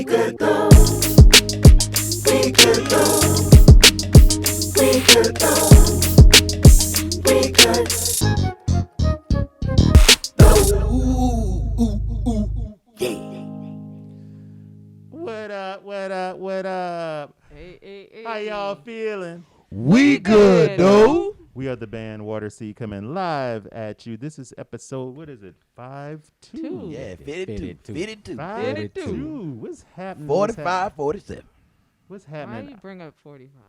We could go. We could go. We could go. We could go. Yeah. What up? What up? What up? Hey. How y'all feeling? We good, though. We are the band Water Sea coming live at you. This is episode, what is it? 5-2? Yeah, 52. 52. What's happening? 45, 47. What's Why happening? you bring up 45?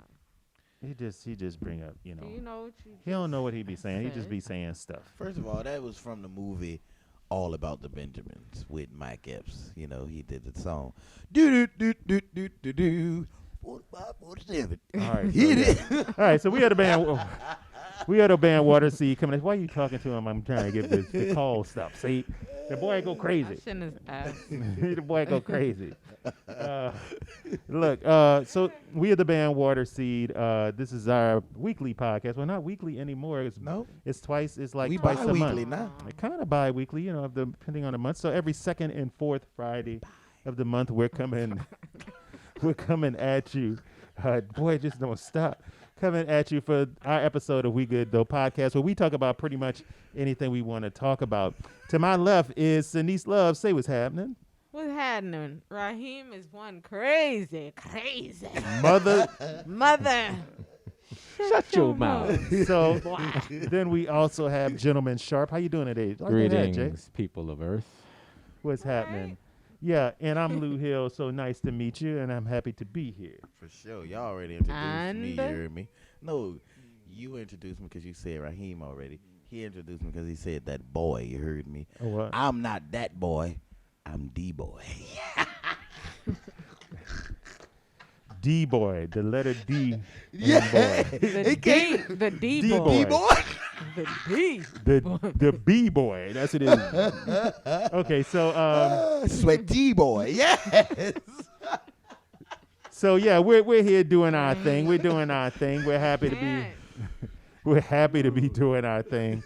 He just bring up, Do you know what you He don't know what he be saying. He said? just be saying stuff. First of all, that was from the movie All About the Benjamins with Mike Epps. You know, he did the song. Do do do do do do do. 45, 47. All right. Hit it. All right, so we are the band. We are the band Water Sea coming. Why are you talking to him? I'm trying to get the call stuff. See, the boy go crazy. I shouldn't have asked. The boy go crazy. Look, so we are the band Water Seed. This is our weekly podcast. Well, not weekly anymore. It's twice. It's like We twice a bi-weekly month. now. Kind of bi-weekly, depending on the month. So every second and fourth Friday of the month, we're coming. We're coming at you. Boy, just don't stop. Coming at you for our episode of We Good Though podcast, where we talk about pretty much anything we want to talk about. To my left is Sanice Love. Say what's happening. What's happening? Raheem is one crazy. Mother. Shut your mouth. So then we also have Gentleman Sharp. How you doing today? Greetings, people of Earth. What's happening? Yeah, and I'm Lou Hill. So nice to meet you, and I'm happy to be here. For sure. Y'all already introduced me. And? You heard me. No, you introduced me because you said Raheem already. He introduced me because he said that boy. You heard me. Oh, what? I'm not that boy. I'm D-boy. D-boy, the letter D. Yeah. Boy. The D D-boy. boy. The D. The B-boy. That's what it is. Okay, so Sweat D-boy. Yes. So yeah, we're here doing our thing. We're doing our thing. We're happy to be we're happy to be doing our thing.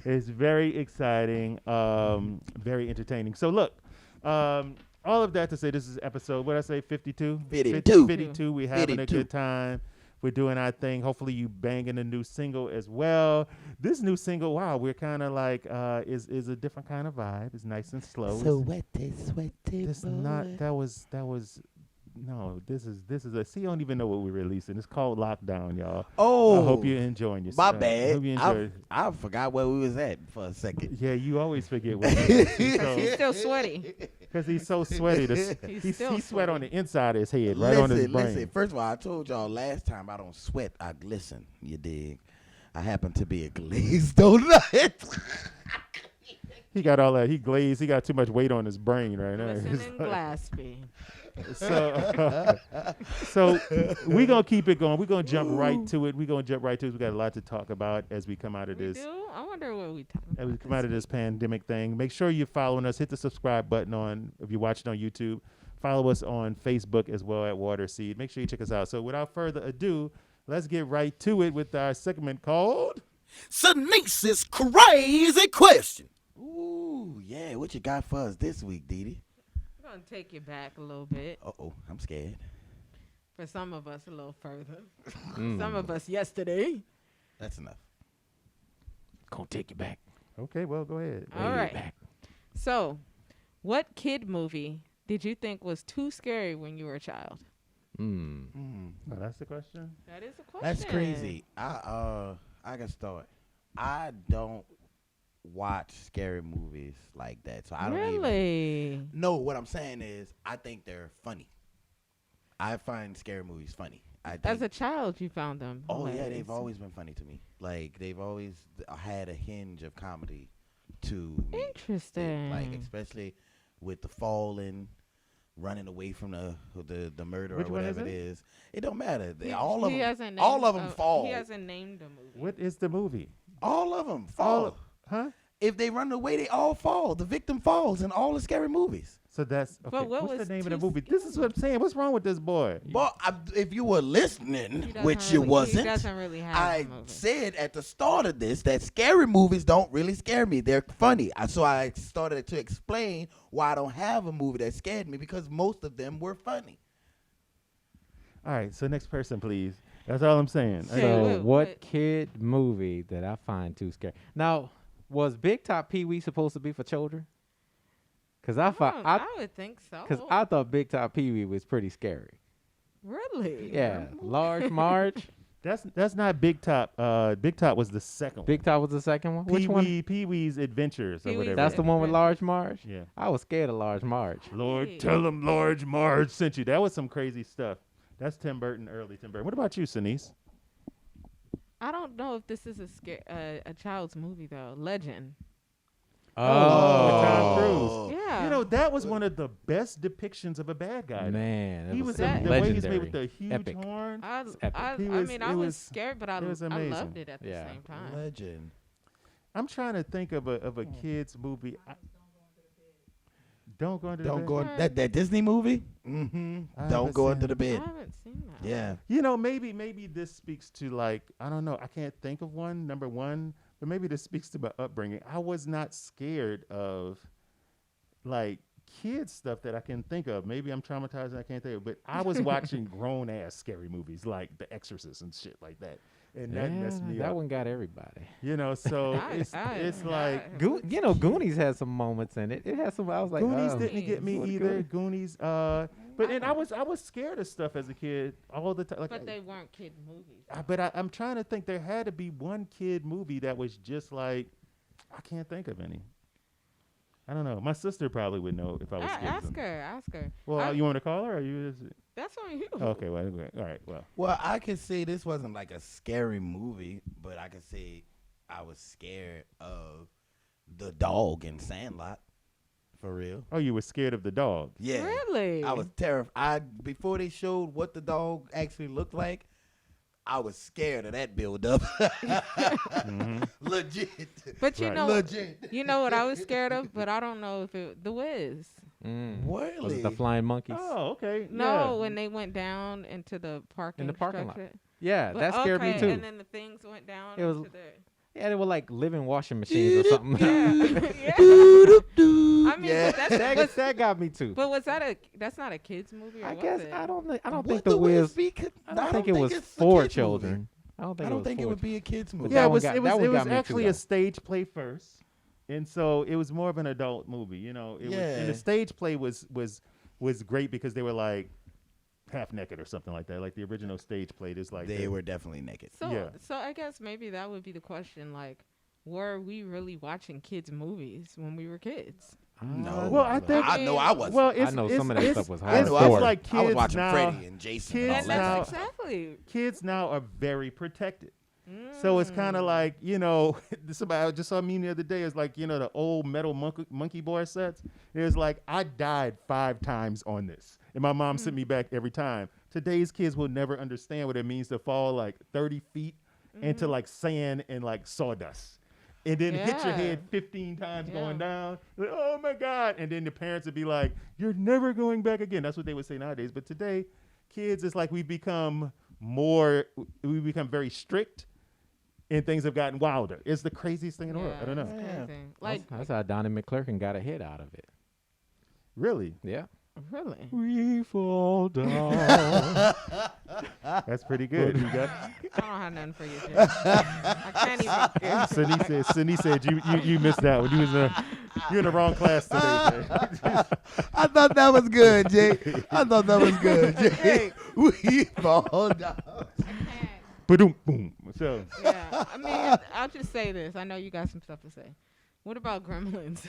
It's very exciting, very entertaining. So look, all of that to say this is episode, what did I say, 52? 52. 52. We're having a 52. good time. We're doing our thing. Hopefully you banging a new single as well. This new single, wow, we're kind of like, is a different kind of vibe. It's nice and slow. Sweaty This boy. not that was no. This is a. See, you don't even know what we're releasing. It's called Lockdown, y'all. Oh. I hope you're enjoying yourself. My bad. Hope you enjoy. I forgot where we was at for a second. Yeah, you always forget what. He's Still sweaty. because he's so sweaty. He's still He sweat on the inside of his head, right Listen, on his brain. listen. First of all, I told y'all last time I don't sweat, I glisten. You dig? I happen to be a glazed donut. He got all that. He glazed. He got too much weight on his brain right now. Listening Glaspie. So we're going to keep it going. We're going to jump right to it. We got a lot to talk about as we come out of We this. do? I wonder what we talk As we about. come out of this pandemic thing. Make sure you're following us. Hit the subscribe button if you're watching on YouTube. Follow us on Facebook as well at Water Seed. Make sure you check us out. So without further ado, let's get right to it with our segment called Sanice's crazy question. Ooh, yeah. What you got for us this week, Didi? We're going to take you back a little bit. Uh-oh, I'm scared. For some of us, a little further. Some of us yesterday. That's enough. Gonna take you back. Okay, well, go ahead. All right. So, what kid movie did you think was too scary when you were a child? Oh, that's the question. That is a question. That's crazy. I can start. I don't watch scary movies like that, so I don't even. Really? No, what I'm saying is, I think they're funny. I find scary movies funny. As a child, you found them. Oh yeah, hilarious. they've always been funny to me. Like they've always had a hinge of comedy to me. Interesting. Like especially with the falling, running away from the murder Which or one is whatever it? it is. It don't matter. All of them fall. He hasn't named the movie. What is the movie? All of them fall. Huh? if they run away, they all fall. The victim falls in all the scary movies. So that's okay. But what What's was the name of the too movie? This is what I'm saying. What's wrong with this boy? But if you were listening, He doesn't which you really- He wasn't, doesn't really have I a movie. said at the start of this that scary movies don't really scare me. They're funny. So I started to explain why I don't have a movie that scared me because most of them were funny. All right. So next person, please. That's all I'm saying. Okay, So wait, what wait. kid movie that I find too scary? Now, was Big Top Pee Wee supposed to be for children? Because I would think so. because I thought Big Top Pee Wee was pretty scary. Really? Yeah, Large Marge. That's not Big Top. Big Top was the second Big Top was the second one. Which one? Pee Wee's Adventures or Pee-wee's whatever. That's the one with Large Marge. Yeah. I was scared of Large Marge. Lord, Hey. tell him Large Marge sent you. That was some crazy stuff. That's Tim Burton, early Tim Burton. What about you, Sinise? I don't know if this is a child's movie though. Legend. With Tom Oh. Cruise. Yeah. You know, that was one of the best depictions of a bad guy. Man, it He was was that- the way he's legendary. made with the huge Epic. horn. epic. I He mean, was- I it was was- scared, but I it was loved amazing. it at the Yeah. same time. Legend. I'm trying to think of a kids movie. Don't go into the Don't bed. go in, that Disney movie. Mm-hmm. I Don't haven't go seen into the I bed. haven't seen that. Yeah. You know, maybe this speaks to, like, I don't know. I can't think of one. Number one, but maybe this speaks to my upbringing. I was not scared of like kids stuff that I can think of. Maybe I'm traumatized and I can't think of. But I was watching grown ass scary movies like The Exorcist and shit like that, and that messed me that up. one got everybody. You know, so it's like Goonies had some moments in it. It had some. I was like, Goonies oh. didn't get me What a either. good- Goonies, but and I was scared of stuff as a kid all the time. Like, But they weren't kid movies. I'm trying to think. There had to be one kid movie that was just like, I can't think of any. I don't know. My sister probably would know if I was scared. of Ask something. her. Well, you want to call her? Or That's on you. Okay. Well, okay. All right. Well, Well, I could say this wasn't like a scary movie, but I could say I was scared of the dog in Sandlot. For real. oh, you were scared of the dog. Yeah. Really? I was terrified. Before they showed what the dog actually looked like, I was scared of that build up. Legit. But you Right. know, Legit. you know what I was scared of, but I don't know if The Wiz. Mm. Really? Was it the flying monkeys? Oh, okay. No, when they went down into the parking parking lot. structure. Yeah, But- that scared okay, me too. And then the things went down It was- into the. Yeah, they were like living washing machines or something. Yeah. yeah. I mean, Yeah. but that's that got me too. but was that that's not a kids movie? Or I was guess it? I don't think Would the Wiz. be I don't think it was it's a for kids' children. movie. I don't think I it don't was think it for would be a kids movie. But Yeah, that it one was. got- It that was. one It was got me too, actually though. a stage play first, and so it was more of an adult movie. You know, it was, and the Yeah. stage play was great because they were like half naked or something like that. Like the original stage play is like They were definitely naked. So Yeah. so I guess maybe that would be the question. Like, were we really watching kids movies when we were kids? No. Well, I think- I know I wasn't. Well, I it's, know it's, some of that it's, stuff was I it's, know it's I was, like I was kids watching now. Freddy and Jason. kids and And all that. now- that's exactly. Kids now are very protected. So it's kind of like, you know, somebody I just saw a meme the other day. It's like, you know, the old metal monkey boy sets. It's like, I died 5 times on this. And my mom sent me back every time. Today's kids will never understand what it means to fall like 30 feet into like sand and like sawdust. And then hit your Yeah. head 15 times Yeah. going down. Like, oh my God. And then the parents would be like, you're never going back again. That's what they would say nowadays. But today, kids, it's like we become very strict. And things have gotten wilder. It's the craziest thing in the world. I don't know. It's Yeah. crazy. Like, That's how Donnie McClurkin got a hit out of it. Really? Yeah. really? We fall down. That's pretty good. You got I don't have nothing for you, Jay. I can't even. Cindy said you missed that one. You're in the wrong class today, Jay. I thought that was good, Jay. I thought that was good, Jay. We fall down. Boom, boom. So Yeah. I mean, I'll just say this. I know you got some stuff to say. What about Gremlins?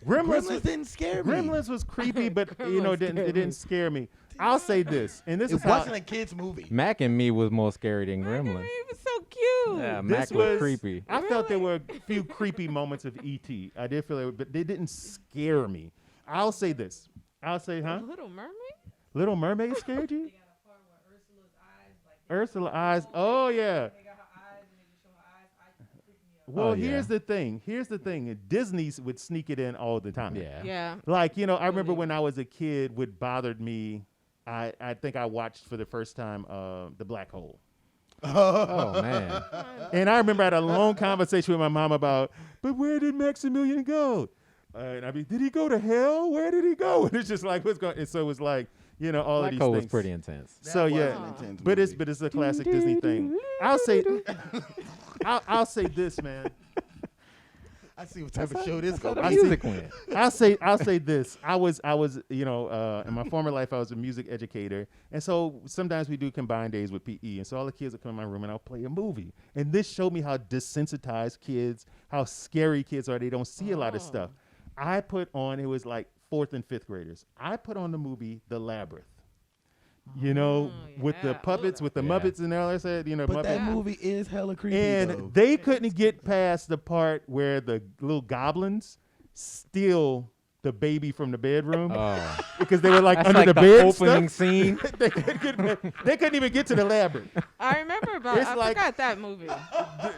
Gremlins didn't scare me. Gremlins was creepy, but you know, Gremlins it scared me. didn't scare me. I'll say this, and this It is how wasn't a kids movie. Mac and Me was more scary than Gremlins. Gremlins. It was so cute. Yeah, this Mac was creepy. I felt there Really? were a few creepy moments of E.T. I did feel it, but they didn't scare me. I'll say this. I'll say, huh? Little Mermaid? Little Mermaid scared you? Ursula eyes. Oh yeah. Well, Oh, yeah. here's the thing. Disney would sneak it in all the time. Yeah. Yeah. Like, I remember Really? when I was a kid, what bothered me, I think I watched for the first time The Black Hole. Oh man. And I remember I had a long conversation with my mom about, but where did Maximilian go? And I'd be, did he go to hell? Where did he go? And it's just like, what's going? And so it was like, all Black of these Hole things. was pretty intense. So That was yeah, an intense but movie. it's a classic Disney thing. I'll say, I'll say this, man. I see what type of show this How gonna the be. music went. I'll say this. I was in my former life I was a music educator, and so sometimes we do combined days with PE, and so all the kids would come in my room and I'll play a movie, and this showed me how desensitized kids, how scary kids are. They don't see a lot of stuff. I put on, it was like 4th and 5th graders. I put on the movie The Labyrinth. With the yeah. puppets, with the Yeah. Muppets and all that said, But Muppet. that movie is hella creepy. And though. they couldn't get past the part where the little goblins steal the baby from the bedroom Oh. because they were like That's under like the the bed. and opening stuff. scene. they couldn't even get to the labyrinth. I remember about. It's I like- forgot that movie.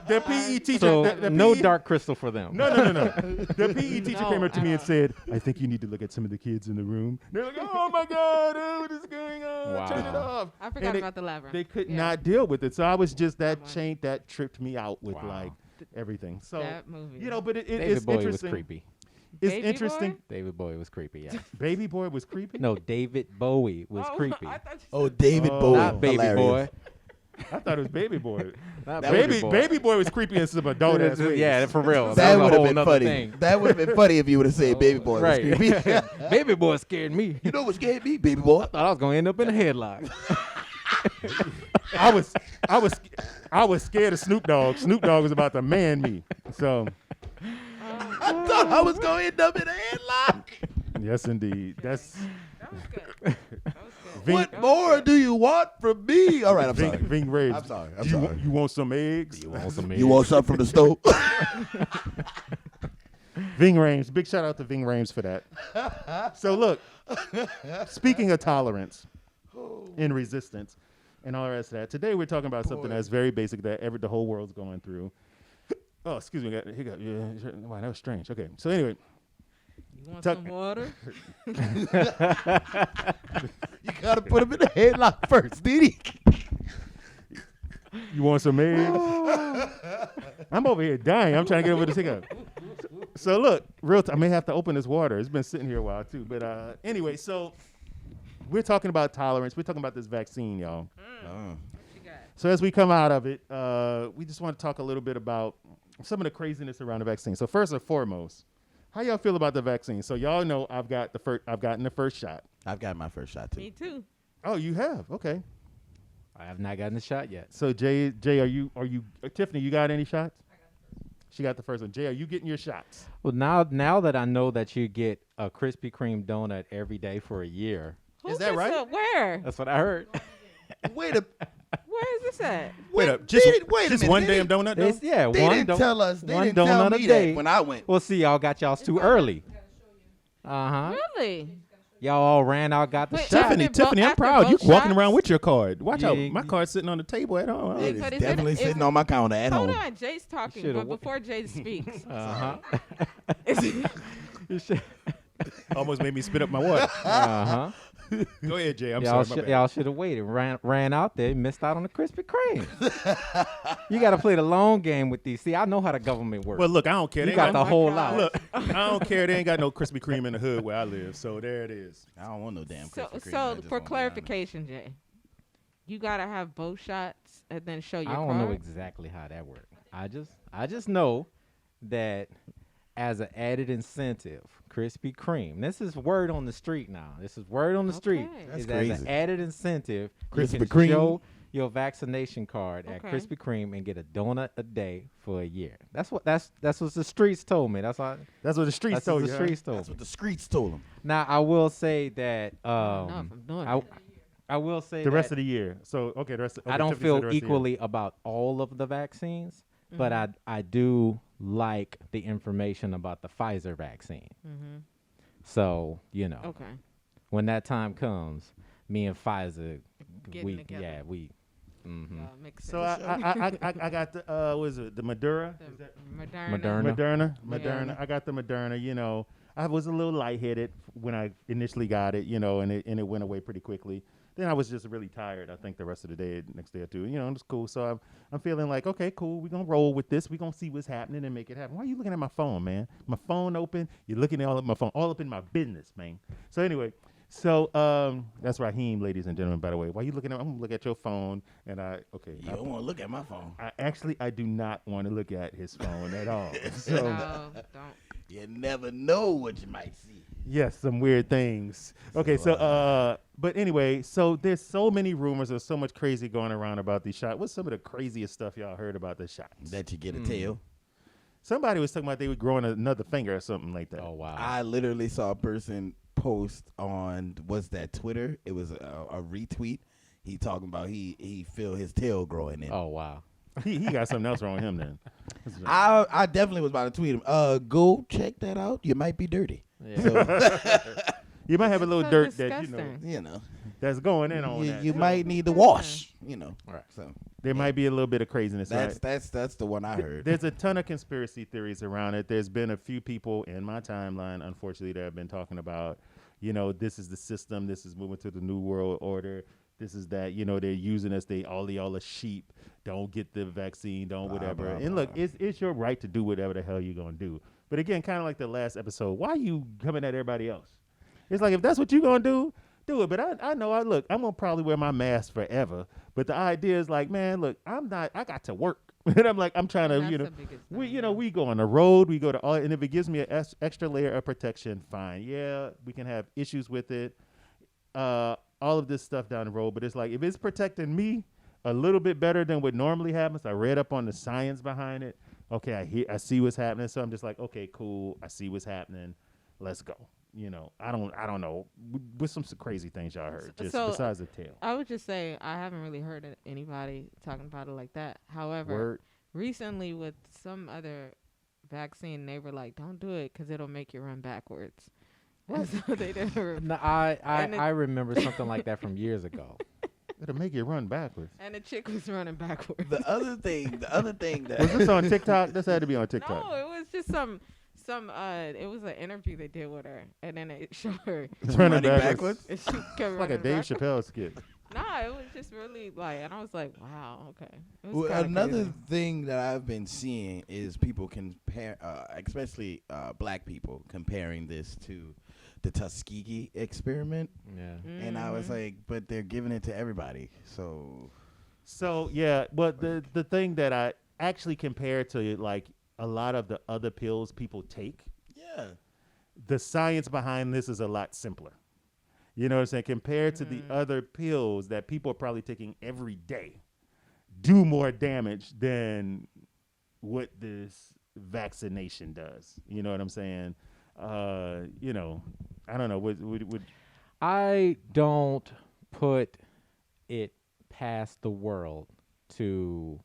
The PE teacher. So the no PE Dark Crystal for them. No. The PE teacher No, came up to me and uh-uh. said, "I think you need to look at some of the kids in the room." They're like, "Oh my God, what is going on? Turn it Wow. off." I forgot And about the labyrinth. They could Yeah. not deal with it, so I was just that Come on. chain that tripped me out with Wow. like everything. So that movie. but it, David it's Bowie interesting. was creepy. It's Baby interesting. Boy? David Bowie was creepy. Yeah. Baby Boy was creepy. No, David Bowie was Oh, creepy. I thought you Oh, said- David Oh. Bowie. Not Baby hilarious. Boy. I thought it was Baby Boy. Not That Baby Boy was creepy in some adult ass ways. Yeah, for real. That was would a have whole been nother funny. thing. That would have been funny if you would have said Baby Boy Right. was creepy. Baby Boy scared me. You know what scared me, Baby Boy? Thought I was gonna end up in a headlock. I was scared of Snoop Dogg. Snoop Dogg was about to man me. So I thought I was going to end up in a headlock. yes, indeed. That's That was good. That was good. Ving- What more do you want from me? All right, I'm sorry. Ving Rhames. I'm sorry. I'm Do sorry. you want some eggs? You want some You want something from the stove? Ving Rhames. Big shout out to Ving Rhames for that. So look, speaking of tolerance and resistance and all the rest of that, today we're talking about something that's very basic that the whole world's going through. Oh, excuse me, I got a hiccup. Yeah, sure. Wow, that was strange. Okay, so anyway, You want Tuck- some water? You got to put him in the headlock first, did he? you want some eggs? I'm over here dying. I'm trying to get over this hiccup. So look, I may have to open this water. It's been sitting here a while too. But anyway, so we're talking about tolerance. We're talking about this vaccine, y'all. What you got? So as we come out of it, we just want to talk a little bit about some of the craziness around the vaccine. So first and foremost, how y'all feel about the vaccine? So y'all know I've gotten the first shot. I've got my first shot, too. Me too. Oh, you have? Okay. I have not gotten the shot yet. So Jay, are you Tiffany? You got any shots? She got the first one. Jay, are you getting your shots? Well, now that I know that you get a Krispy Kreme donut every day for a year, Who Is that gets right? a- where? that's what I heard. Wait a Where is this at? Wait up, just just one damn donut. It's, yeah, They one didn't don- tell us. They one didn't tell donut a me day. that when I went. Well, see, y'all got y'all's too early. Uh-huh. Really? Y'all all ran out, got the Wait, shot. Tiffany, Tiffany, I'm after proud. You both walking shots? around with your card. Watch out, Yeah. my card's sitting on the table at home. Hey, It is but is definitely it- sitting is- on my counter at Hold home. on, Jay's talking, Shoulda but wa- before Jay speaks, Uh-huh. is- Almost made me spit up my water. Uh-huh. Go ahead, Jay. I'm y'all sorry. My bad. y'all should have waited. Ran out there, missed out on the Krispy Kreme. You got to play the long game with these. See, I know how the government works. Well, look, I don't care. you They got ain't the got- whole God. lot. Look, I don't care. They ain't got no Krispy Kreme in the hood where I live. So there it is. I don't want no damn so, Krispy Kreme. I so just for wanna be honest. clarification, Jay, you gotta have both shots and then show your I don't card. know exactly how that works. I just know that as an added incentive, Krispy Kreme. This is word on the street now. This is word on the street. Okay. That's Is as an crazy. added incentive, Krispy you can Kreme. show your vaccination card at Okay. Krispy Kreme and get a donut a day for a year. That's what the streets told me. That's what That's what the streets that's told what you. the huh? streets told That's me. what the streets told him. Now I will say that No, if I'm doing I, it. I will say The that rest of the year. So okay, the rest. I don't feel equally about all of the vaccines, but I do like the information about the Pfizer vaccine. Mm-hmm. So Okay. when that time comes, me and Pfizer, Getting we together. yeah we Mm-hmm. Mix So it. I got the what is it, the Madura? Is that Moderna. Moderna. I got the Moderna. You know, I was a little lightheaded when I initially got it. You know, and it went away pretty quickly. Then I was just really tired. I think the rest of the day, next day or two. You know, it's cool. So I'm feeling like, okay, cool. We're gonna roll with this. We're gonna see what's happening and make it happen. Why are you looking at my phone, man? My phone open. You're looking at all of my phone, all up in my business, man. So anyway. So that's Raheem, ladies and gentlemen. By the way, why you looking at? I'm gonna look at your phone, and You don't want to look at my phone. I do not want to look at his phone at all. So No, don't. You never know what you might see. yes, some weird things. Okay, so but anyway, so there's so many rumors. There's so much crazy going around about these shots. What's some of the craziest stuff y'all heard about the shots? That you get a tail. Somebody was talking about they were growing another finger or something like that. Oh wow. I literally saw a person post on what's that, Twitter? It was a retweet. He talking about he feel his tail growing in. Oh wow. He got something else wrong with him then. I definitely was about to tweet him. Go check that out. You might be dirty. Yeah. So You might have a little So dirt disgusting. you know, that's going in on that. you So might need to wash. You know, Right. So there might be a little bit of craziness. Right? that's the one I heard. There's a ton of conspiracy theories around it. There's been a few people in my timeline, unfortunately, that have been talking about, you know, this is the system. This is moving to the new world order. This is that, you know, they're using us. All are sheep. Don't get the vaccine. Don't whatever. blah, And look, it's your right to do whatever the hell you're going to do. But again, kind of like the last episode, why are you coming at everybody else? It's like, if that's what you're going to do it. But I know, I'm going to probably wear my mask forever. But the idea is like, man, look, I got to work. And I'm like, I'm trying to, That's you know, the biggest we, thing, you know, yeah. we go on the road, we go to all, and if it gives me an extra layer of protection, fine. Yeah, we can have issues with it. All of this stuff down the road. But it's like, if it's protecting me a little bit better than what normally happens, I read up on the science behind it. Okay, I see what's happening. So I'm just like, okay, cool. I see what's happening. Let's go. You know, I don't know. What's some crazy things y'all heard, just So, besides the tail? I would just say I haven't really heard anybody talking about it like that. However, Word. recently with some other vaccine, they were like, "Don't do it because it'll make you run backwards." And so they never. No, And it- I remember something like that from years ago. It'll make you run backwards. And the chick was running backwards. The other thing that Was this on TikTok? This had to be on TikTok. No, it was just some. It was an interview they did with her, and then it showed her. It's running running backwards. And she kept Like a running Dave backwards. Chappelle skit. Nah, it was just really like, and I was like, wow, okay. It was Well, kinda another crazy. thing that I've been seeing is people compare, especially black people, comparing this to the Tuskegee experiment. Yeah. And I was Mhm. like, but they're giving it to everybody. So Yeah, but the thing that I actually compared to, like, a lot of the other pills people take, yeah, the science behind this is a lot simpler. You know what I'm saying? Compared to the other pills that people are probably taking every day, do more damage than what this vaccination does. You know what I'm saying? You know, I don't know. Would I don't put it past the world to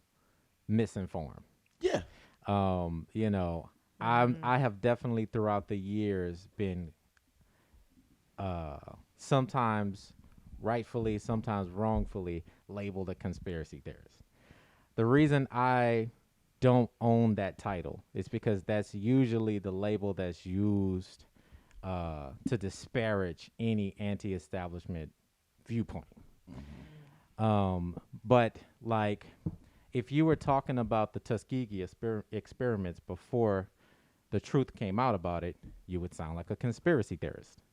misinform. yeah, You know, I have definitely throughout the years been sometimes rightfully, sometimes wrongfully labeled a conspiracy theorist. The reason I don't own that title is because that's usually the label that's used to disparage any anti-establishment viewpoint. But like, if you were talking about the Tuskegee experiments before the truth came out about it, you would sound like a conspiracy theorist.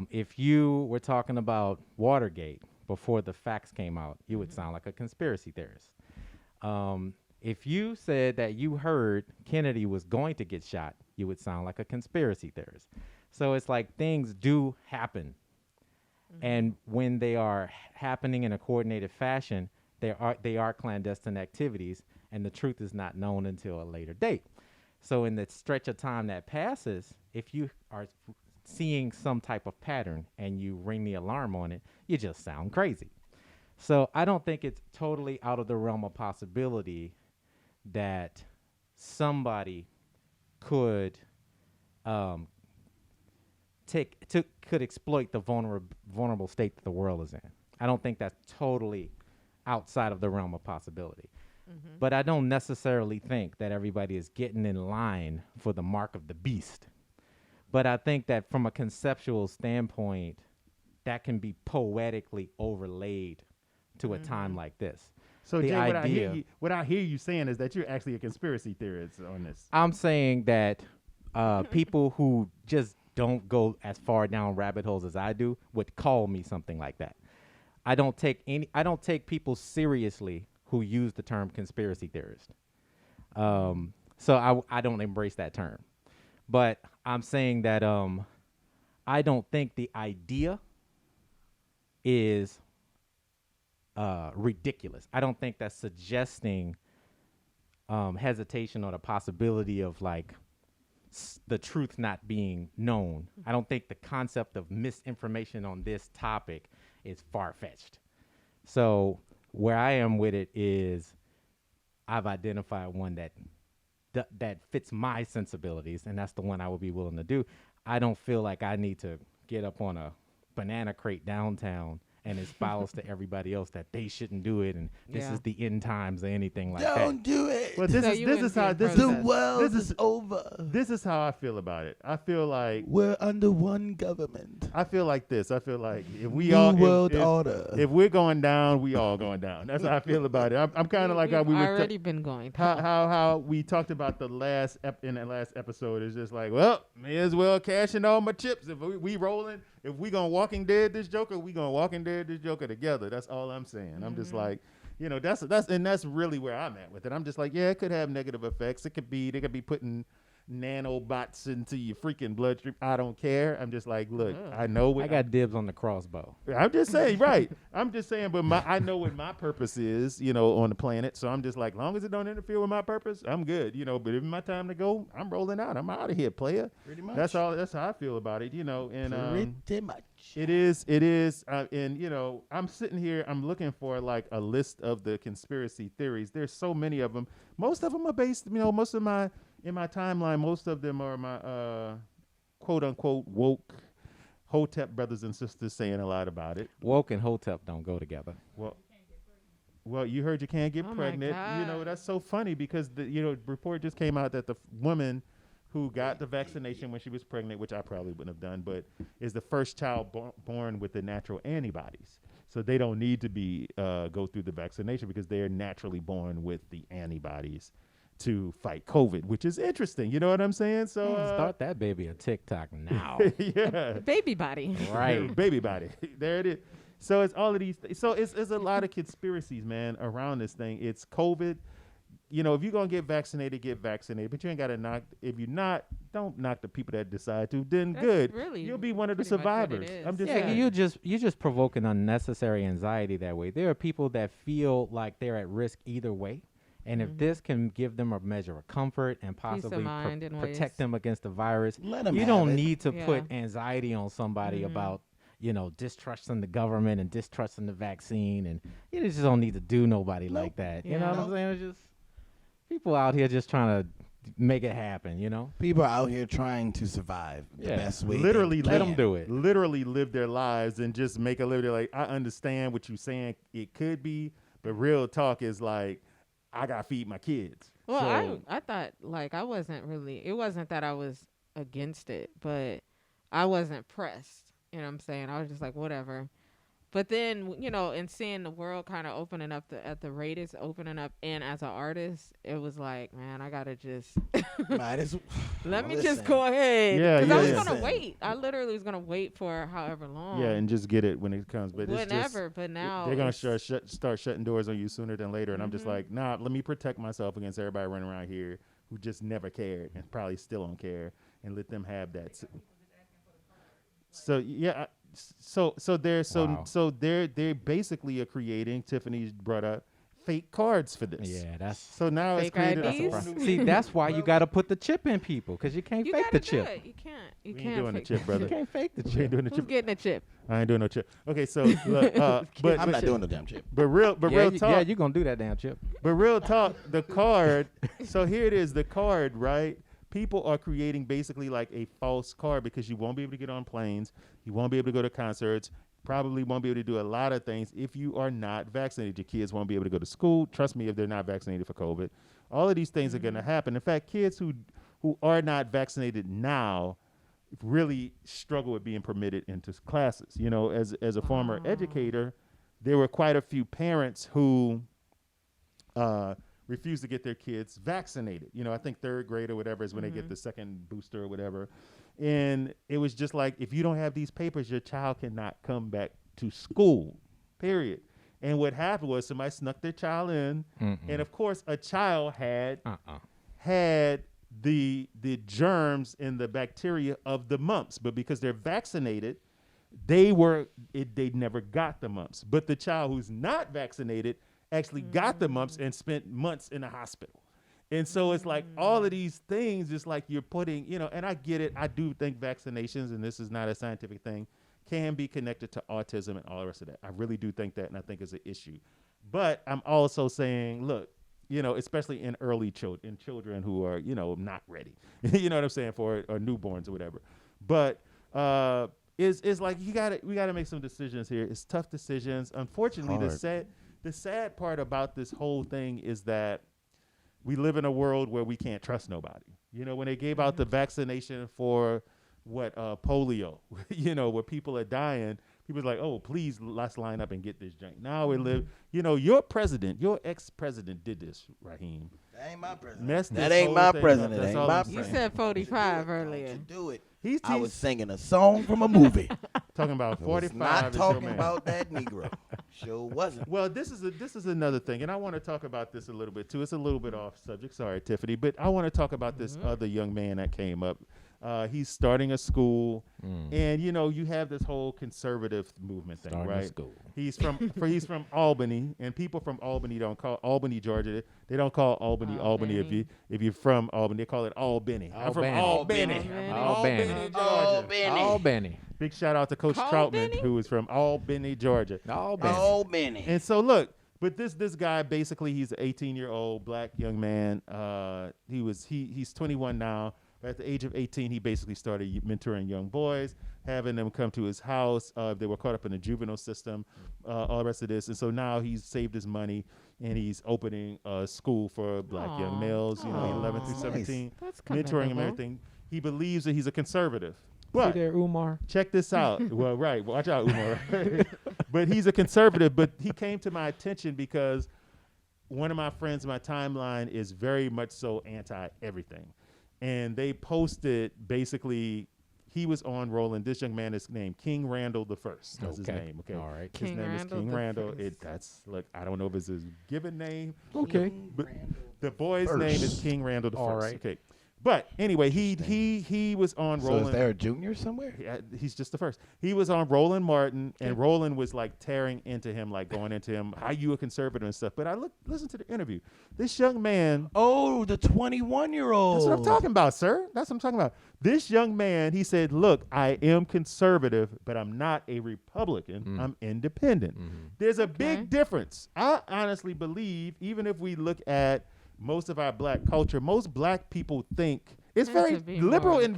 If you were talking about Watergate before the facts came out, you would sound like a conspiracy theorist. If you said that you heard Kennedy was going to get shot, you would sound like a conspiracy theorist. So it's like things do happen. And when they are happening in a coordinated fashion, they are clandestine activities, and the truth is not known until a later date. So in the stretch of time that passes, if you are seeing some type of pattern and you ring the alarm on it, you just sound crazy. So I don't think it's totally out of the realm of possibility that somebody could could exploit the vulnerable state that the world is in. I don't think that's totally outside of the realm of possibility. Mhm. But I don't necessarily think that everybody is getting in line for the mark of the beast. But I think that from a conceptual standpoint, that can be poetically overlaid to a time like this. So, The Jay, idea- what I hear you saying is that you're actually a conspiracy theorist on this. I'm saying that people who just don't go as far down rabbit holes as I do would call me something like that. I don't take people seriously who use the term conspiracy theorist. So I don't embrace that term. But I'm saying that I don't think the idea is ridiculous. I don't think that's suggesting hesitation or the possibility of like the truth not being known. I don't think the concept of misinformation on this topic is far-fetched. So where I am with it is I've identified one that fits my sensibilities, and that's the one I would be willing to do. I don't feel like I need to get up on a banana crate downtown and espouse to everybody else that they shouldn't do it, and this Yeah. is the end times or anything like that. Don't do it. Well, So this you is wouldn't how be this opposed is to the world this is is over. this is how I feel about it. I feel like Under one government. I feel like this. I feel like if we New all world if, order. if we're going down, we all going down. That's how I feel about it. I'm kind of like how We've we were already been going. how we talked about the last in that last episode. Is just like, well, may as well cash in all my chips. If we rolling, if we gonna Walking Dead this Joker, we gonna Walking Dead this Joker together. That's all I'm saying. I'm just like, that's really where I'm at with it. I'm just like, yeah, it could have negative effects. They could be putting nanobots into your freaking bloodstream. I don't care. I'm just like, look, I know what I got dibs on the crossbow. I'm just saying, right. I'm just saying, but I know what my purpose is, on the planet. So I'm just like, long as it don't interfere with my purpose, I'm good, But if it's my time to go, I'm rolling out. I'm out of here, player. Pretty much. That's all. That's how I feel about it, And Pretty much. it is, and I'm sitting here. I'm looking for like a list of the conspiracy theories. There's so many of them. Most of them are based, most of my. In my timeline, most of them are my quote-unquote woke Hotep brothers and sisters saying a lot about it. Woke and Hotep don't go together. Well, you heard you can't get Oh my pregnant. God. That's so funny because the report just came out that the woman who got the vaccination when she was pregnant, which I probably wouldn't have done, but is the first child born with the natural antibodies. So they don't need to be go through the vaccination because they are naturally born with the antibodies to fight COVID, which is interesting. You know what I'm saying? So Start that baby a TikTok now. yeah, Baby body. Right. baby body. There it is. So it's all of these. So it's a lot of conspiracies, man, around this thing. It's COVID. If you're gonna get vaccinated, But you ain't gotta knock. If you're not, don't knock the people that decide to. Then That's good. really You'll be one of the pretty much what it survivors. is. I'm just Yeah, saying. you just provoking unnecessary anxiety that way. There are people that feel like they're at risk either way. And if this can give them a measure of comfort and possibly mind in ways. protect them against the virus, Let 'em you have don't it. need to put Yeah. anxiety on somebody about, distrusting the government and distrusting the vaccine. And you just don't need to do nobody like that. You know what I'm saying? It's just people out here just trying to make it happen, People are out here trying to survive the Yeah. best way. Literally they let can. them do it. Literally live their lives and just make a living. They're like, I understand what you're saying. It could be, but real talk is like, I gotta feed my kids. Well, So, I thought like I wasn't really. It wasn't that I was against it, but I wasn't pressed. You know what I'm saying? I was just like whatever. But then and seeing the world kind of opening up at the rate it's opening up, and as an artist, it was like, man, I gotta just Might as let me listen. just go ahead. Yeah, Because I was yeah. gonna Listen. wait. I literally was gonna wait for however long. yeah, and just get it when it comes. But it's just, whenever. But now they're gonna it's- start shutting doors on you sooner than later. And I'm just Mhm. like, nah, let me protect myself against everybody running around here who just never cared and probably still don't care, and let them have that. So yeah, so they're basically creating. Tiffany brought up fake cards for this. Yeah, that's So now Fake it's created. IDs? see. That's why you got to put the chip in people because you can't You fake gotta the chip. do it. You can't. You We can't ain't doing the fake chip, that brother. You can't fake the We chip. ain't doing the Who's chip. getting a chip? I ain't doing no chip. Okay, so look, but I'm not doing the damn chip. But real yeah, talk. you're gonna do that damn chip. But real talk, the card. So here it is, the card, right? People are creating basically like a false card because you won't be able to get on planes, you won't be able to go to concerts. probably won't be able to do a lot of things if you are not vaccinated. Your kids won't be able to go to school. Trust me, if they're not vaccinated for COVID, all of these things are going to happen. In fact, kids who are not vaccinated now really struggle with being permitted into classes. You know, as a former educator, there were quite a few parents who refused to get their kids vaccinated. You know, I think third grade or whatever is when they get the second booster or whatever. And it was just like, if you don't have these papers, your child cannot come back to school, period. And what happened was somebody snuck their child in. And of course, a child had the germs and the bacteria of the mumps, but because they're vaccinated, they never got the mumps. But the child who's not vaccinated actually got the mumps and spent months in the hospital. And so it's like all of these things, just like you're putting, you know, and I get it. I do think vaccinations, and this is not a scientific thing, can be connected to autism and all the rest of that. I really do think that, and I think it's an issue. But I'm also saying, look, you know, especially in early children who are, you know, not ready, you know what I'm saying, for or newborns or whatever. But it's like we gotta make some decisions here. It's tough decisions. Unfortunately, the sad part about this whole thing is that we live in a world where we can't trust nobody. You know, when they gave out the vaccination for polio, you know, where people are dying, people are like, oh, please, let's line up and get this junk. Now we live, you know, your ex-president did this, Raheem. That ain't my president. That ain't my president. That ain't my You said 45 earlier. To do it. He's I was singing a song from a movie. talking about 45. Not talking about that Negro. Sure wasn't. Well, this is another thing, and I want to talk about this a little bit too. It's a little bit off subject. Sorry, Tiffany, but I want to talk about this other young man that came up. He's starting a school, and you know, you have this whole conservative movement thing, Starting a right? school. He's from Albany, and people from Albany don't call Albany, Georgia. They don't call Albany. If you're from Albany, they call it Albany. I'm from Albany. Albany. Big shout out to Coach Troutman, who is from Albany, Georgia. Albany. And so look, but this guy basically, he's an 18-year-old black young man. He's 21 now. But at the age of 18, he basically started mentoring young boys, having them come to his house. They were caught up in the juvenile system, all the rest of this. And so now he's saved his money, and he's opening a school for black young males, you know, 11 through 17, mentoring them and everything. He believes that he's a conservative. But See there, Umar? check this out. Well, right. Watch out, Umar. But he's a conservative. But he came to my attention because one of my friends in my timeline is very much so anti-everything. And they posted, basically, he was on Roland. This young man is named King Randall the First. That's his name. Okay. All right. His name is King Randall. Look, I don't know if it's his given name. Okay. But the boy's name is King Randall the First. All right. Okay. But anyway, he was on So Roland. is there a junior somewhere? Yeah, he's just the first. He was on Roland Martin, and Roland was like tearing into him, like going into him, how you a conservative and stuff. But I listened to the interview. This young man. Oh, the 21-year-old. That's what I'm talking about, sir. That's what I'm talking about. This young man, he said, look, I am conservative, but I'm not a Republican. I'm independent. There's a big difference. I honestly believe, even if we look at most of our black culture, most black people think it's very liberal and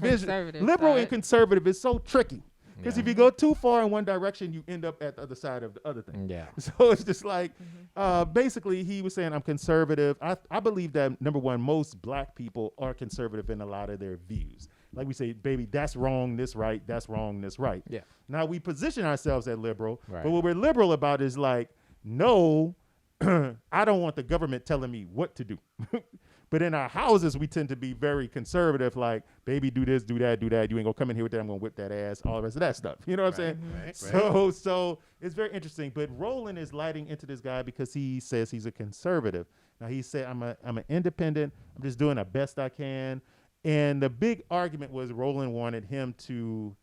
liberal and conservative is so tricky. Because if you go too far in one direction, you end up at the other side of the other thing. Yeah. So it's just like, basically, he was saying, I'm conservative. I believe that, number one, most black people are conservative in a lot of their views. Like we say, baby, that's wrong, this right, that's wrong, this right. Yeah. Now, we position ourselves as liberal, Right. but what we're liberal about is like, no, I don't want the government telling me what to do. But in our houses, we tend to be very conservative, like, baby, do this, do that, do that. You ain't gonna come in here with that. I'm gonna whip that ass, all the rest of that stuff. You know what I'm saying? So it's very interesting. But Roland is lighting into this guy because he says he's a conservative. Now, he said, I'm an independent. I'm just doing the best I can. And the big argument was Roland wanted him to,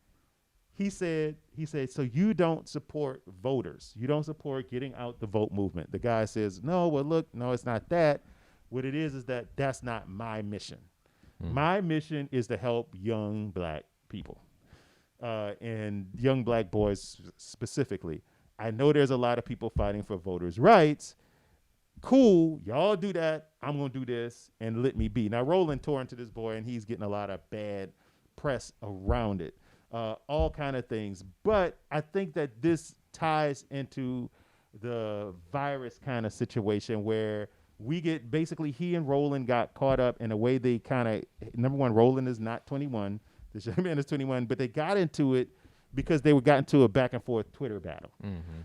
he said, so you don't support voters. You don't support getting out the vote movement. The guy says, no, well, look, no, it's not that. What it is that that's not my mission. My mission is to help young black people and young black boys specifically. I know there's a lot of people fighting for voters' rights. Cool, y'all do that. I'm going to do this and let me be. Now, Roland tore into this boy, and he's getting a lot of bad press around it. all kind of things. But I think that this ties into the virus kind of situation where we get basically he and Roland got caught up in a way they kind of, number one, Roland is not 21. This young man is 21, but they got into it because they got into a back and forth Twitter battle.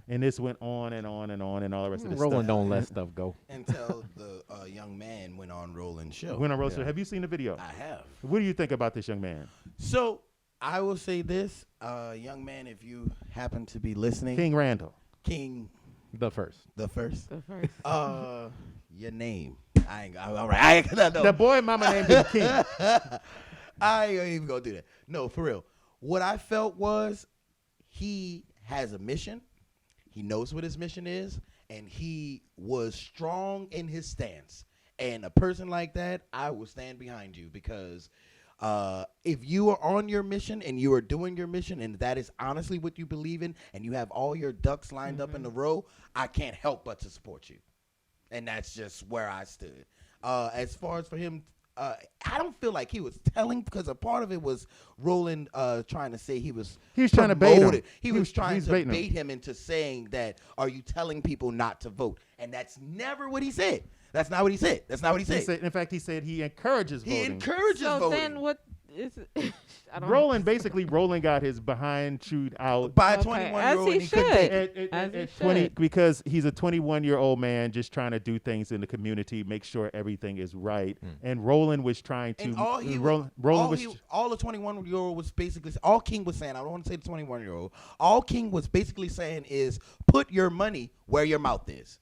And this went on and on and on and all the rest of this Roland stuff. don't let stuff go. Until the young man went on Roland's show. Went on roster. Have you seen the video? I have. What do you think about this young man? So I will say this, young man, if you happen to be listening, King Randall. King The first. the first, The first. your name. All right. I ain't gonna know. That boy mama named him King. I ain't even gonna do that. No, for real. What I felt was he has a mission. He knows what his mission is, and he was strong in his stance. And a person like that, I will stand behind you because if you are on your mission and you are doing your mission and that is honestly what you believe in and you have all your ducks lined up in a row, I can't help but to support you. And that's just where I stood. As far as for him, I don't feel like he was telling because a part of it was Roland trying to say he was trying to bait him. promoted. He was trying he's to baiting bait him into saying that, are you telling people not to vote? And that's never what he said. That's not what he said. That's not what he said. In fact, he said he encourages He voting. encourages So voting. then what is it? I don't Roland got his behind chewed out By a Okay, 21-year-old, as he and he couldn't take it. should. at As he 20 should. because he's a 21-year-old man just trying to do things in the community, make sure everything is right. And Roland was trying to. And all he Roland all, was. he, all the 21-year-old was basically, all King was saying, I don't want to say the 21-year-old, all King was basically saying is put your money where your mouth is.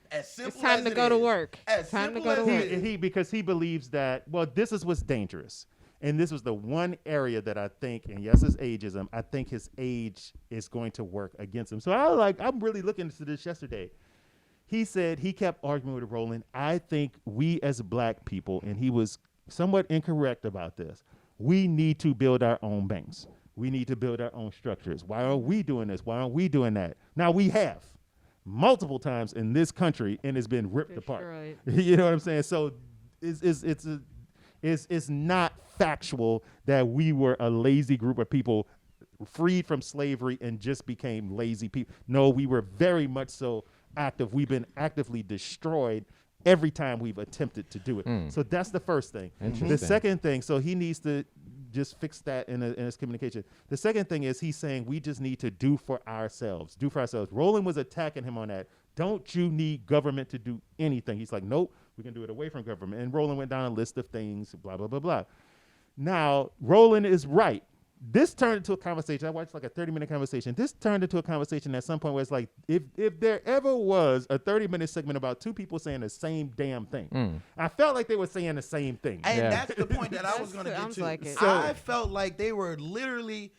As simple It's time as to it go to is. work. As Time to simple go to as work. it is. because he believes that, well, this is what's dangerous. And this was the one area that I think, and yes, it's ageism, I think his age is going to work against him. So I'm really looking into this yesterday. He said he kept arguing with Roland. I think we as black people, and he was somewhat incorrect about this, we need to build our own banks. We need to build our own structures. Why aren't we doing this? Why aren't we doing that? Now we have multiple times in this country, and it's been ripped apart. Destroyed. You know what I'm saying? So it's not factual that we were a lazy group of people freed from slavery and just became lazy people. No, we were very much so active. We've been actively destroyed every time we've attempted to do it. So that's the first thing. Interesting. The second thing, so he needs to just fix that in his communication. The second thing is he's saying we just need to do for ourselves. Do for ourselves. Roland was attacking him on that. Don't you need government to do anything? He's like, nope, we can do it away from government. And Roland went down a list of things, blah, blah, blah, blah. Now, Roland is right. This turned into a conversation. I watched like a 30-minute conversation. This turned into a conversation at some point where it's like, if there ever was a 30-minute segment about two people saying the same damn thing, I felt like they were saying the same thing. And Yeah. that's the point that I was That going to get sounds to. like it. I felt like they were literally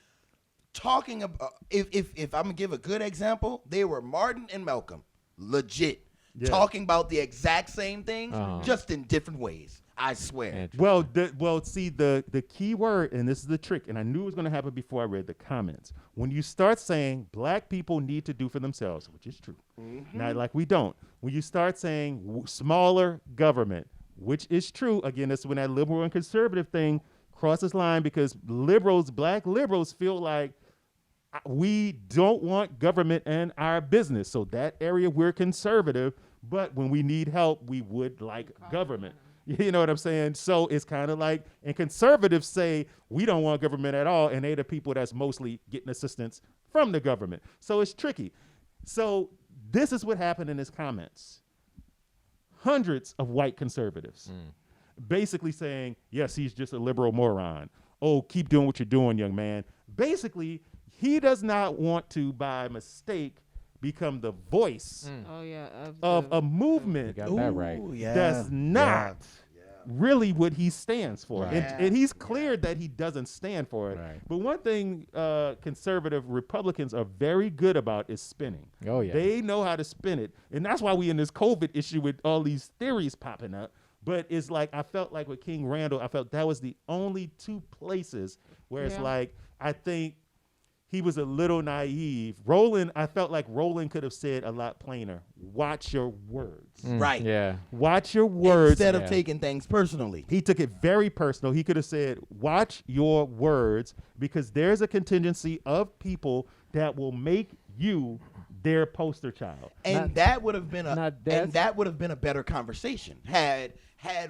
talking about, if I'm going to give a good example, they were Martin and Malcolm, legit, talking about the exact same things, just in different ways. I swear. Well, see, the key word, and this is the trick, and I knew it was going to happen before I read the comments. When you start saying black people need to do for themselves, which is true, not like we don't. When you start saying smaller government, which is true, again, that's when that liberal and conservative thing crosses line because black liberals feel like we don't want government in our business. So that area we're conservative, but when we need help, we would like government. You know what I'm saying? So it's kind of like, and conservatives say we don't want government at all, and they're the people that's mostly getting assistance from the government. So it's tricky. So this is what happened in his comments. Hundreds of white conservatives basically saying, yes, he's just a liberal moron. Oh, keep doing what you're doing, young man. Basically, he does not want to, by mistake, become the voice Oh yeah. of a movement You got that right. that's not really what he stands for. Right. And he's clear that he doesn't stand for it. Right. But one thing conservative Republicans are very good about is spinning. Oh, yeah. They know how to spin it. And that's why we in this COVID issue with all these theories popping up. But it's like, I felt like with King Randall, I felt that was the only two places where it's Yeah. like, I think he was a little naive. Roland, I felt like Roland could have said a lot plainer. Watch your words. Right. Yeah. Watch your words. Instead of Yeah. taking things personally. He took it very personal. He could have said, watch your words, because there's a contingency of people that will make you their poster child. And that would have been a better conversation had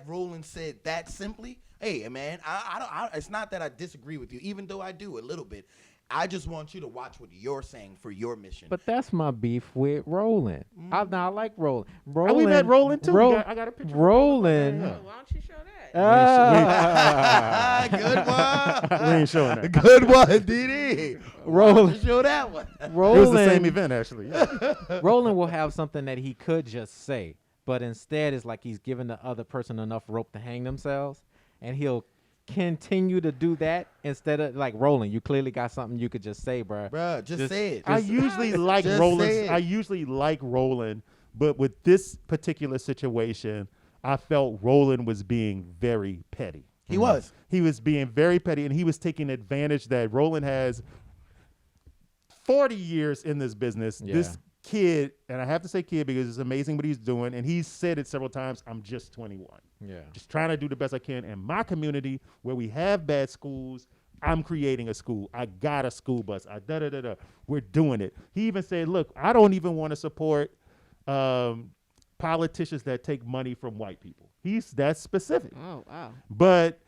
Roland said that simply. Hey, man, I it's not that I disagree with you, even though I do a little bit. I just want you to watch what you're saying for your mission. But that's my beef with Roland. I like Roland. We met Roland too. I got a picture. Roland. Oh, why don't you show that? Good one. We ain't showing that. Good one, DD. Roland. Show that one. It was the same Roland. event, actually. Yeah. Roland will have something that he could just say, but instead it's like he's giving the other person enough rope to hang themselves, and he'll continue to do that instead of like Roland. You clearly got something you could just say, bro. Bruh, just say it. I usually like just Roland. say it. I usually like Roland, but with this particular situation, I felt Roland was being very petty. He was. He was being very petty, and he was taking advantage that Roland has 40 years in this business. Yeah. This kid, and I have to say kid because it's amazing what he's doing, and he's said it several times, I'm just 21. Yeah. Just trying to do the best I can. In my community where we have bad schools, I'm creating a school. I got a school bus. We're doing it. He even said, look, I don't even want to support politicians that take money from white people. He's that specific. Oh, wow. But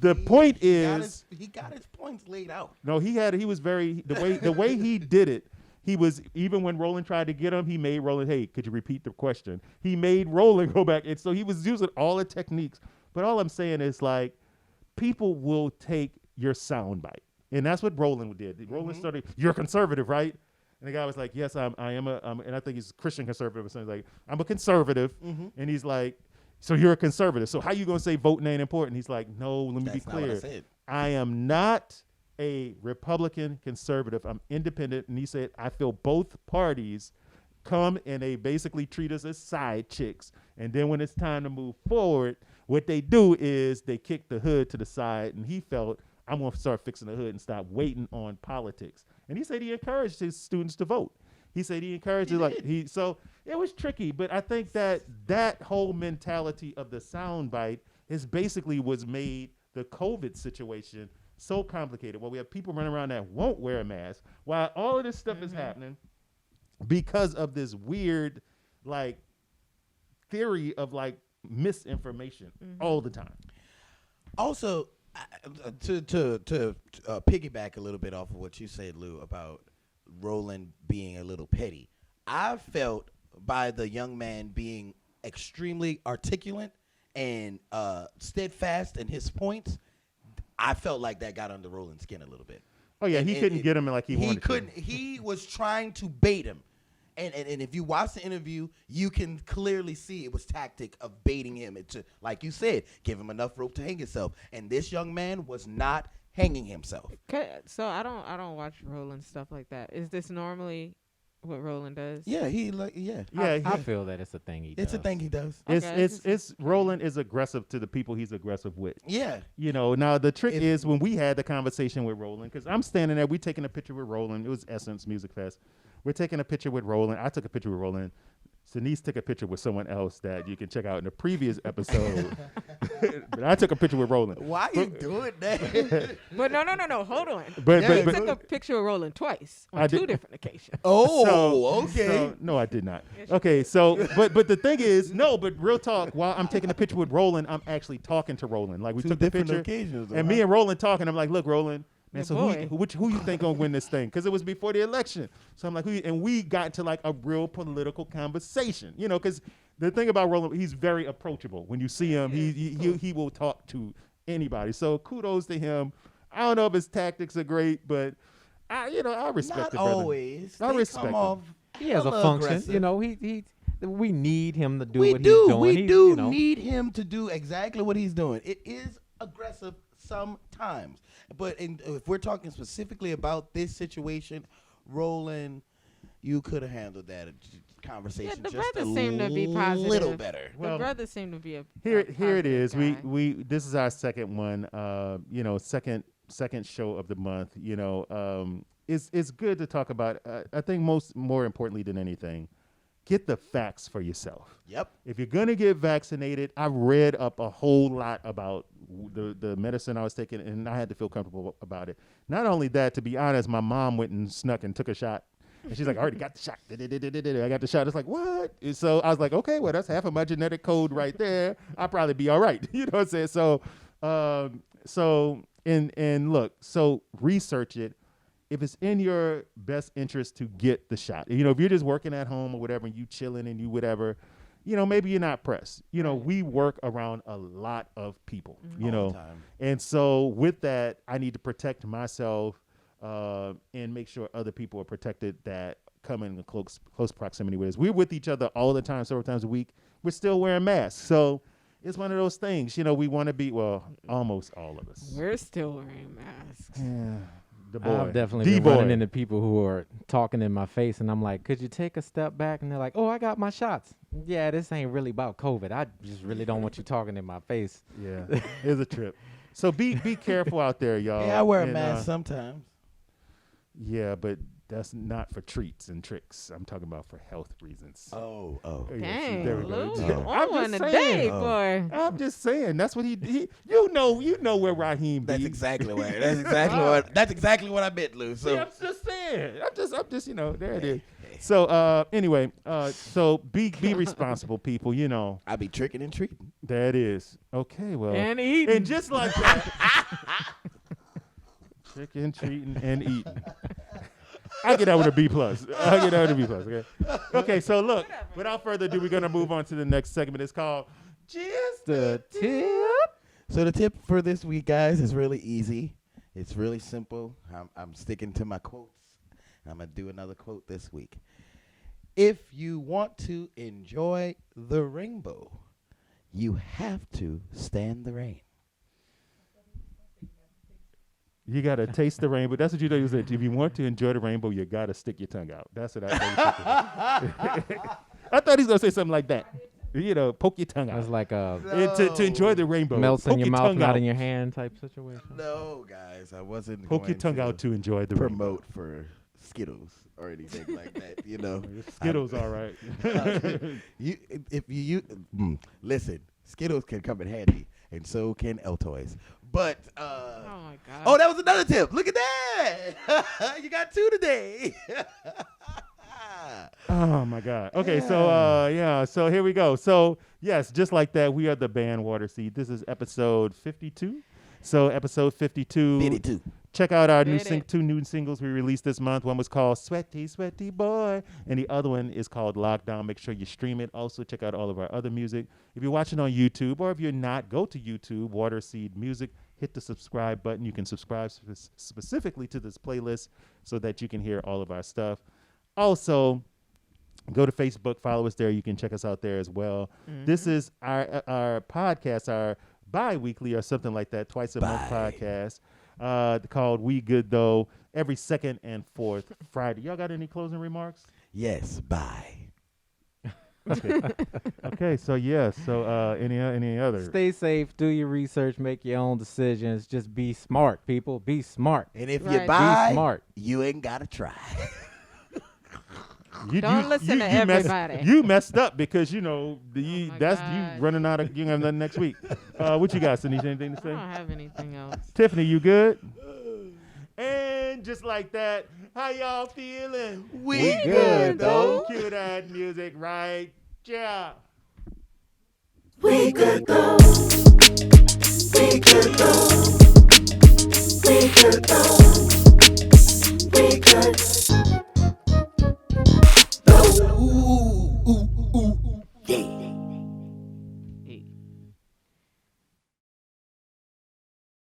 the point is, he got his points laid out. no, he was very, the way he did it, he was, even when Roland tried to get him, he made Roland, hey, could you repeat the question? He made Roland go back. And so he was using all the techniques. But all I'm saying is, like, people will take your soundbite. And that's what Roland did. Roland started, you're conservative, right? And the guy was like, yes, I am and I think he's a Christian conservative or something. Like, I'm a conservative. And he's like, so you're a conservative. So how you going to say voting ain't important? He's like, no, let me That's be not what I clear. said. I am not a Republican conservative. I'm independent. And he said, I feel both parties come and they basically treat us as side chicks. And then when it's time to move forward, what they do is they kick the hood to the side. And he felt, I'm going to start fixing the hood and stop waiting on politics. And he said he encouraged his students to vote. He said he encouraged so it was tricky, but I think that whole mentality of the soundbite is basically what's made the COVID situation so complicated. Well, we have people running around that won't wear a mask while all of this stuff is happening because of this weird, like, theory of, like, misinformation all the time. Also, to piggyback a little bit off of what you said, Lou, about Roland being a little petty, I felt by the young man being extremely articulate and steadfast in his points, I felt like that got under Roland's skin a little bit. Oh yeah, he couldn't get him like he wanted to. He was trying to bait him. And if you watch the interview, you can clearly see it was tactic of baiting him into, like you said, give him enough rope to hang himself. And this young man was not hanging himself. So I don't watch Roland stuff like that. Is this normally what Roland does? Yeah, I feel that it's a thing he does. It's a thing he does. It's Roland is aggressive to the people he's aggressive with. Yeah. You know, now the trick is when we had the conversation with Roland, because I'm standing there, we taking a picture with Roland. It was Essence Music Fest. We're taking a picture with Roland. I took a picture with Roland. Denise took a picture with someone else that you can check out in the previous episode. But I took a picture with Roland. Why are you doing that? But no, hold on. But You took a picture of Roland twice on two different occasions. Okay. No, I did not. Okay, so but the thing is, no, but real talk, while I'm taking a picture with Roland, I'm actually talking to Roland. Like we took the picture occasions, though, and huh? me and Roland talking, I'm like, look, Roland, man, Your so boy. who you think gonna win this thing? Because it was before the election. So I'm like, and we got into like a real political conversation, you know, because the thing about Roland, he's very approachable. When you see him, he will talk to anybody. So kudos to him. I don't know if his tactics are great, but I respect Not the brother. always. I They respect come him. off He has a hella function. aggressive. You know, we need him to do We what do. he's doing. We He's, do you know, need him to do exactly what he's doing. It is aggressive sometimes. But if we're talking specifically about this situation, Roland, you could have handled that conversation the just a brothers seem to be positive. little better. The brothers seem to be a Here it positive is. guy. We this is our second one. Second show of the month. it's good to talk about. I think more importantly than anything, get the facts for yourself. Yep. If you're gonna get vaccinated, I read up a whole lot about the medicine I was taking, and I had to feel comfortable about it. Not only that, to be honest, my mom went and snuck and took a shot. And she's like, I already got the shot. I got the shot. It's like, what? And so I was like, okay, well, that's half of my genetic code right there. I'll probably be all right. You know what I'm saying? So, and look, so research it. If it's in your best interest to get the shot, you know, if you're just working at home or whatever, and you chilling and you whatever, you know, maybe you're not pressed. You know, we work around a lot of people, you All know, the time. and so with that, I need to protect myself and make sure other people are protected that come in close proximity with us. We're with each other all the time, several times a week. We're still wearing masks, so it's one of those things. You know, we want to be almost all of us. We're still wearing masks. Yeah. The boy. I've definitely been running into people who are talking in my face, and I'm like, could you take a step back? And they're like, oh, I got my shots. Yeah, this ain't really about COVID. I just really don't want you talking in my face. Yeah, it's a trip. So be careful out there, y'all. Yeah, I wear a And, mask sometimes. Yeah, but that's not for treats and tricks. I'm talking about for health reasons. Oh. Yeah, Dang, there we go. Lou, Yeah. you I'm on one just today, saying. boy. I'm just saying. That's what he you know where Raheem That's be. exactly what. That's exactly what I meant, Lou. See, So I'm just saying. I'm just, you know, there it is. So anyway, so be responsible, people, you know. I be tricking and treating. There it is. Okay, well. And eating. And just like that. Chicken, treating, and eating. I get that with a B+. Okay. Okay, so look, without further ado, we're gonna move on to the next segment. It's called Just The Tip. So the tip for this week, guys, is really easy. It's really simple. I'm sticking to my quotes. I'm gonna do another quote this week. If you want to enjoy the rainbow, you have to stand the rain. You gotta taste the rainbow. That's what you do. If you want to enjoy the rainbow, you gotta stick your tongue out. That's what I thought. I thought he was gonna say something like that. You know, poke your tongue out. It's like a And to enjoy the rainbow. melts in poke your mouth, tongue not out. in your hand type situation. No, guys, I wasn't. Poke your going tongue to out to enjoy the rainbow. promote for Skittles or anything like that. You know, Skittles, all right. Listen, Skittles can come in handy, and so can Altoids. But Oh my God. oh, that was another tip. Look at that. You got two today. Oh my God. Okay, so so here we go. So yes, just like that, we are the band Waterseed. This is episode 52. So episode 52. 52. Check out our Did it. two new singles we released this month. One was called Sweaty, Sweaty Boy, and the other one is called Lockdown. Make sure you stream it. Also, check out all of our other music. If you're watching on YouTube, or if you're not, go to YouTube, Waterseed Music. Hit the subscribe button. You can subscribe specifically to this playlist so that you can hear all of our stuff. Also, go to Facebook, follow us there. You can check us out there as well. This is our podcast, our bi-weekly or something like that, twice a month podcast called We Good Though, every second and fourth Friday. Y'all got any closing remarks? Yes, bye. Okay, so any other? Stay safe, do your research, make your own decisions. Just be smart, people. Be smart. And if Right. you buy, Be smart. you ain't gotta try. Don't listen to everybody. You messed up because you my you God. running out of you have nothing next week. What you got, Cindy? Anything to I say? don't have anything else. Tiffany, you good? And just like that, how y'all feeling? We good, though. Cue that music right. Yeah. We could go. We could go. We could go. We could.